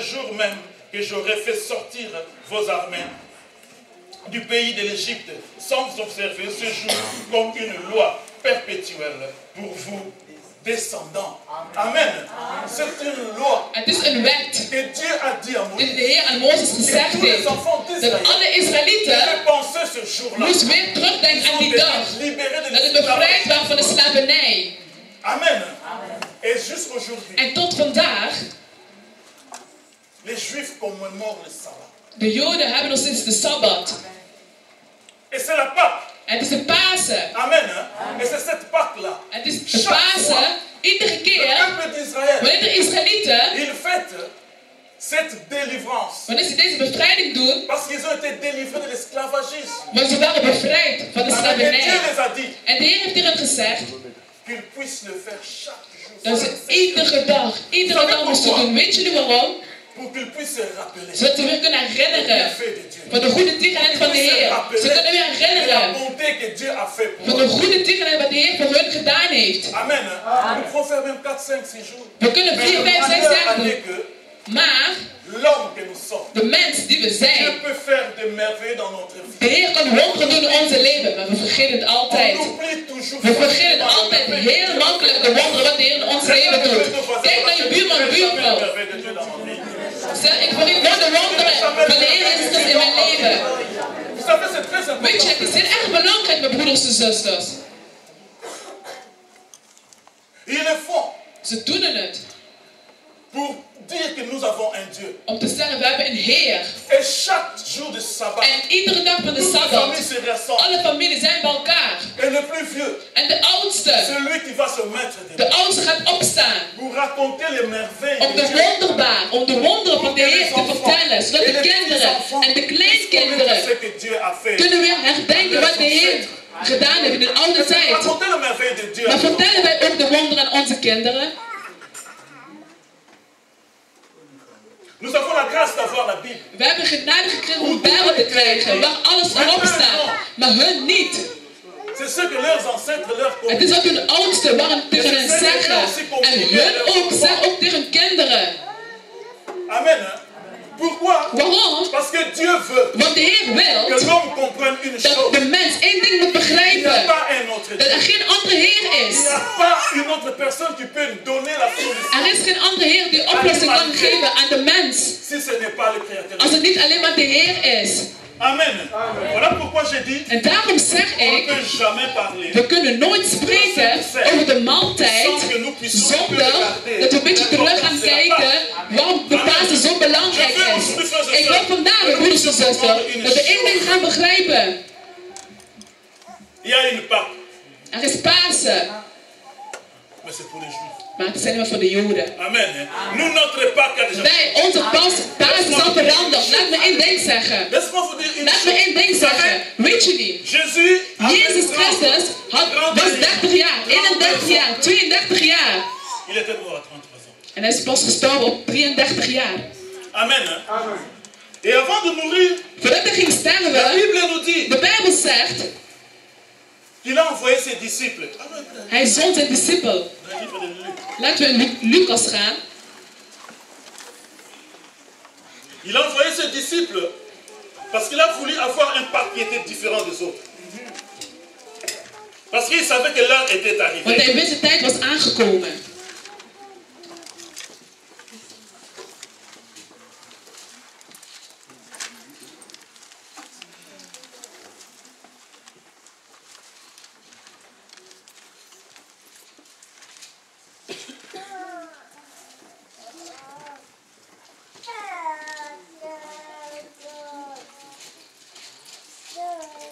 jour même que j'aurai fait sortir vos armées du pays de l'Égypte, sans observer ce jour comme une loi perpétuelle pour vous, descendants. Amen. C'est une loi Het is een wet que Dieu a dit à die Moïse. de Heer aan Mozes Et gezegd tous les heeft. enfants Dat d'Israël alle Israëlieten devaient penser ce jour-là. moesten weer terugdenken aan Ils die ont dag. été libérés de Dat het bevrijd l'esclavage. waren van de slavernij. Amen. Et jusqu'aujourd'hui, En tot vandaag, les Juifs commémorent le sabbat. de Joden hebben nog steeds de Sabbat. Et c'est la Pâque. Het is de Pasen. Amen. Hein? Et c'est cette Pâque-là. Het is de Pasen. Iedere Le keer, peuple d'Israël, wanneer de Israëlieten, ils fêtent cette délivrance. wanneer ze deze bevrijding doen, Parce qu'ils ont été délivrés de l'esclavagisme. want ze waren bevrijd van de Et Dieu slavernij. les a dit En de Heer heeft hierin gezegd, qu'ils puissent le faire chaque jour. dat ze iedere dag moesten doen. Weet jullie waarom? Pour qu'ils puissent se rappeler Zodat ze weer kunnen le herinneren bienfait de Dieu. van de goede dienaren van de Heer. Ze kunnen weer de la herinneren bonté que Dieu a fait pour van de eux. goede dienaren wat de Heer voor hun gedaan heeft. Amen. Hein? Nous pouvons faire même 4, 5, 6 jours. We kunnen Mais 4, le 5, 6 malheur dagen en doen. est que Maar l'homme que nous sommes, de mens die we Dieu zijn, peut faire des merveilles dans notre vie. de Heer kan wonderen doen in onze leven, maar we vergeten het altijd. On oublie toujours. We vergeten altijd heel makkelijk de wonderen wat de Heer in ons leven doet. Kijk naar je buurman, buurvrouw. Zeg, ik vergeet nooit de wonderen van de Heer Jezus in mijn leven. Vous savez, c'est très Weet je, important. het is echt belangrijk, mijn broeders en zusters. Ils le font Ze doen het pour dire que nous avons un Dieu. om te zeggen, we hebben een Heer. Et chaque jour de sabbat, En iedere dag van de toute la Sabbat, famille se rassemble. alle families zijn bij elkaar. Et le plus vieux, En de oudste celui qui va se mettre de dedans, oudste gaat opstaan. pour raconter les merveilles Om de de Dieu. wonderbaar, om de wonderen van de Heer te vertellen. Zodat de kinderen en de kleinkinderen ce que Dieu a fait. kunnen weer herdenken wat de Heer gedaan heeft in de oude tijd. Raconter les merveilles de Dieu. Maar vertellen wij ook de wonderen aan onze kinderen? Nous avons la grâce d'avoir la Bible. We hebben genade gekregen om een Bijbel te krijgen, waar alles erop staat. Maar hun niet. C'est ce que leurs ancêtres leur Het is ook hun oudste waarom tegen hen zeggen. En hun ook zeggen ook tegen kinderen. Amen. Hein? Pourquoi? Waarom? Parce que Dieu veut Want de Heer que wil l'homme comprenne une dat chose. de mens één ding moet Il n'y a begrijpen. pas un autre Dat Dieu. er geen andere Heer Il is. n'y a pas une autre personne qui peut donner la solution. Er is geen andere Heer die oplossing kan geven aan de mens. Si ce n'est pas le Créateur. Als het niet alleen maar de Heer is. Amen. Voilà pourquoi j'ai dit, En daarom zeg on ne ik, peut jamais parler we kunnen nooit spreken over de maaltijd zonder dat we een beetje terug gaan kijken waarom de Pasen zo belangrijk is. Ik wil vandaag, broeders en zusters, dat we één ding gaan begrijpen. il y a une Pâque, Er is Pasen, mais c'est pour les Juifs. maar het is alleen maar voor de Joden. Amen. Hein? Nous, notre Pâque a déjà. Wij, onze Pasen is al veranderd. Laat me één ding zeggen. Laisse-moi vous dire une Laat me chose. één ding zeggen. Weet jullie? Jésus, Jezus Christus was 30 jaar, 31 jaar, 32 jaar. il était mort à 33 ans. En hij is pas gestorven op 33 jaar. Amen. Hein? Et avant de mourir, Voordat hij ging la sterven, Bible nous dit de Bijbel zegt, qu'il a envoyé ses disciples. hij zond zijn discipel. Dans le livre de Luc. Laten we in Lucas gaan. Il a envoyé ses disciples parce qu'il a voulu avoir un pacte qui était différent des autres. Parce qu'il savait que l'heure était Want arrivée. hij wist de tijd was aangekomen.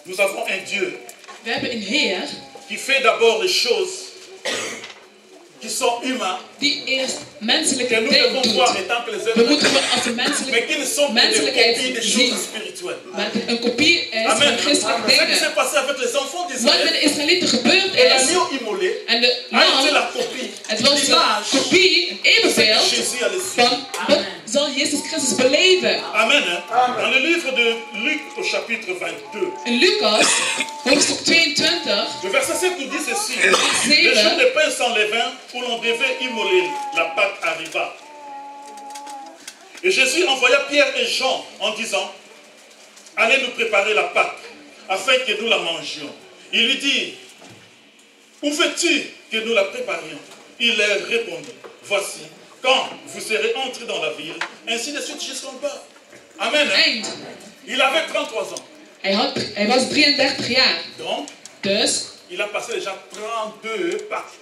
Nous avons un Dieu We hebben een Heer qui fait d'abord les choses qui sont humains, die eerst que menselijke nous dingen devons voir doet. étant que les We êtres moeten humains, gewoon als een mais qui ne sont que des menselijkheid copies des zien. choses spirituelles. Maar het een kopie is Amen. van christelijke Ce qui dingen. s'est passé avec les enfants Wat met d'Israël, de Israëlieten gebeurd et is, l'agneau immolé en de a été man, la copie, het was l'image een kopie, een de ce evenbeeld que Jésus a laissé. van wat zal Jezus Christus beleven. Amen. Hein? Dans le livre de Luc au chapitre 22, In Lucas, hoofdstuk 22, le verset 7 nous dit ceci. vers Le jour 7, de pain sans levain où l'on devait immoler la Pâque arriva. Et Jésus envoya Pierre et Jean en disant, allez nous préparer la Pâque, afin que nous la mangions. Il lui dit, où veux-tu que nous la préparions? Il leur répondit, voici, quand vous serez entrés dans la ville, ainsi de suite jusqu'en bas. Amen. Eind. Il avait 33 ans. Hij was 33 jaar. Donc, Dus il a passé déjà 32 Pâques.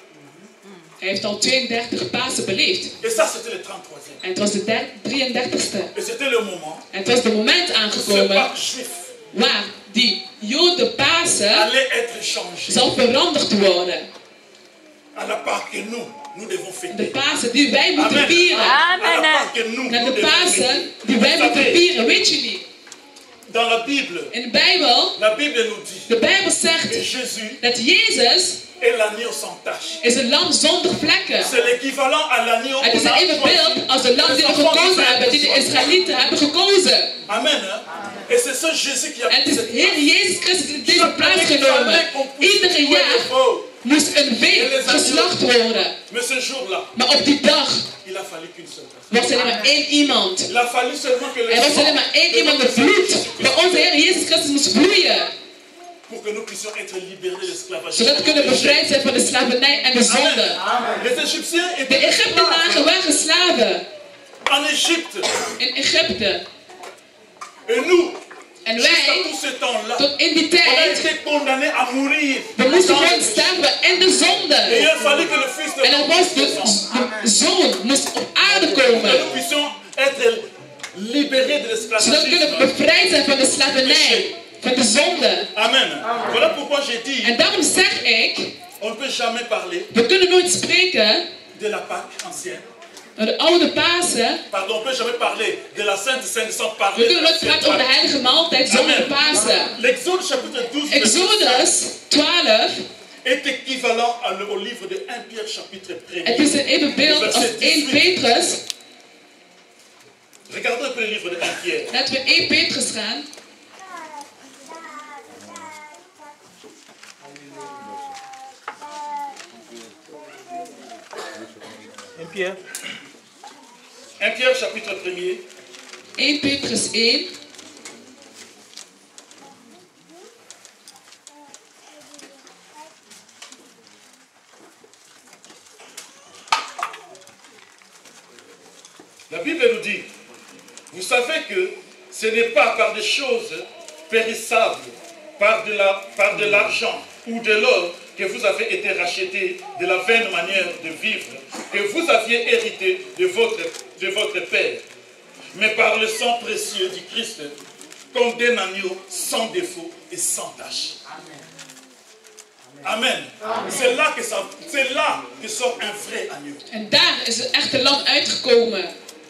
hij heeft al 32 Pasen beleefd. Et ça, c'était le 33e. En het was de 33ste. Et c'était le moment En het was de moment où ce aangekomen Pâques juif waar die Joden Pasen allait être changé zal veranderd worden. à la Pâque que nous devons De fêter. Pasen die wij moeten Amen. vieren. À la Pâque que nous Naar de devons Pasen fêter. die wij Vous moeten savez, vieren. Weet je niet? dans la Bible, In de Bijbel, la Bible nous dit de Bijbel que zegt Jésus dat Jezus est l'agneau sans tache. is een lam zonder vlekken. C'est l'équivalent à l'agneau Het is qu'on a een evenbeeld choisi. als de lam die we gekozen hebben, die de Israëlieten hebben gekozen. Amen. Hein? Et c'est ce Jésus qui a En het pris is cette Heer Jezus Christus die deze plaats genomen. Iedere jaar moest een vee geslacht worden. Mais ce jour-là, Maar op die dag il a fallu qu'une seule personne. was er alleen maar één iemand. Il a fallu seulement que le Er was alleen maar één iemand, het bloed bij onze Heer Jezus Christus moest vloeien. pour que nous puissions être libérés de l'esclavage. Zodat we kunnen bevrijd zijn van de slavernij en de zonde. Les Égyptiens De étaient Egyptenaren waren slaven en Égypte. in Egypte. Et nous, En jusqu'à wij, tout ce temps-là, tot in die on a tijd, été condamnés à mourir. we moesten dans le gewoon péché. sterven in de Et zonde. il a fallu que le Fils de En er l'homme was descende. de zoon moest op aarde Que komen. nous puissions être libérés de Zodat we kunnen l'esclavagisme. bevrijd zijn van de slavernij, van de zonde. Amen. Voilà pourquoi j'ai dit, En daarom zeg ik, on ne peut jamais parler we kunnen nooit spreken de la Pâque ancienne. over de oude Pasen. Pardon, on ne peut jamais parler de la Sainte Seine sans We parler de kunnen la nooit Sainte praten over de Pâque. heilige maaltijd zonder de Pasen. L'Exode chapitre 12 verset 5 Exodus 12, est équivalent au livre de 1 Pierre chapitre 1. het is een evenbeeld als 1 Petrus. Regardez un peu le livre de 1 Pierre. Laten we 1 Petrus gaan. Pierre. 1 Pierre chapitre 1er. 1 Petrus 1. La Bible nous dit, vous savez que ce n'est pas par des choses périssables, par de l'argent ou de l'or que vous avez été rachetés de la vaine manière de vivre que vous aviez hérité de votre Père, mais par le sang précieux du Christ, comme d'un agneau sans défaut et sans tache. Amen. C'est là que sort un vrai agneau. En daar is het echte lam uitgekomen.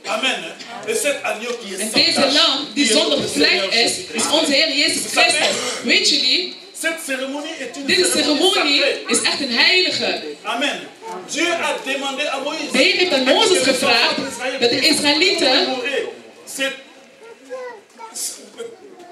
Amen. Et cet agneau qui est En sans deze tache, lam die qui est zonder notre vlek Seigneur is, Jésus-Christ. is onze Heer Jezus Christus. Weet je niet? Cette cérémonie est une Deze cérémonie ceremonie sacrée. is echt een heilige. Amen. Dieu a demandé à Moïse. De Heer heeft aan Mozes que les gevraagd enfants d'Israël dat de puissent Israëlieten, commémorer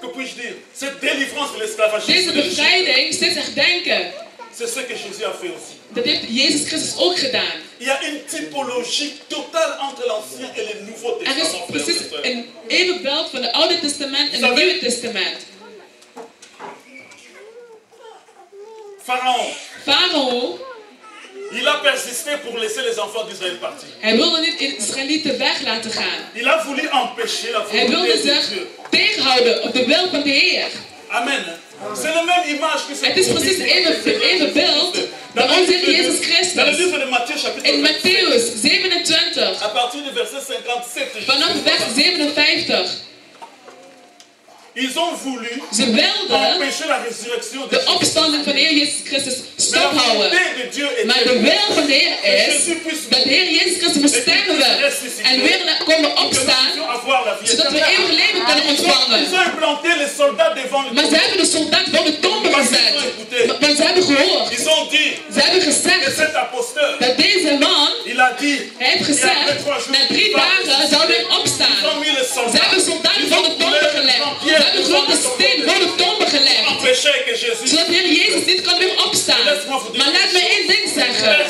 que puis-je dire, cette délivrance de l'esclavagisme. deze de l'Égypte. bevrijding steeds herdenken. C'est ce que Jésus a fait aussi. Dat heeft Jezus Christus ook gedaan. Il y a une typologie totale entre l'Ancien et le Nouveau Er is Testament. frères et precies sœurs. een evenbeeld van het Oude Testament en het Nieuwe Testament. Pharaon, Farao, il a persisté pour laisser les enfants d'Israël partir. hij wilde niet de Israëlieten weg laten gaan. Il a voulu empêcher la Hij volonté wilde de zich Dieu. tegenhouden op de wil van de Heer. Amen. C'est la même image que Het is precies evenbeeld bij onze Heer Jezus Dans le Christus. livre de Matthieu chapitre In 27, Matthäus 27, à partir du verset 57, vanaf vers 57, ils ont voulu ze wilden empêcher la résurrection de de Jésus. opstanding van de Heer Jezus Christus Mais la stophouden. volonté de Dieu Maar était de wil van de Heer is dat de Heer Jezus Christus moest sterven en weer komen que nous opstaan, puissions avoir la vie zodat we éternelle. eeuwig leven kunnen Ils ontvangen. ont implanté les soldats devant le Maar ze tombeau. hebben de soldaat voor de tombe gezet. Want ze hebben gehoord. Ils ont dit Ze hebben que gezegd cet aposteur, dat deze man, il a dit, hij heeft gezegd, na 3 dagen zou hij opstaan. ils ont mis les Ze soldats, hebben soldaten voor de tombe gelegd. Ze hebben grote steen voor de tombe gelegd. empêcher que Jésus Zodat de Heer Jezus niet kan weer opstaan. Maar laat me één ding zeggen.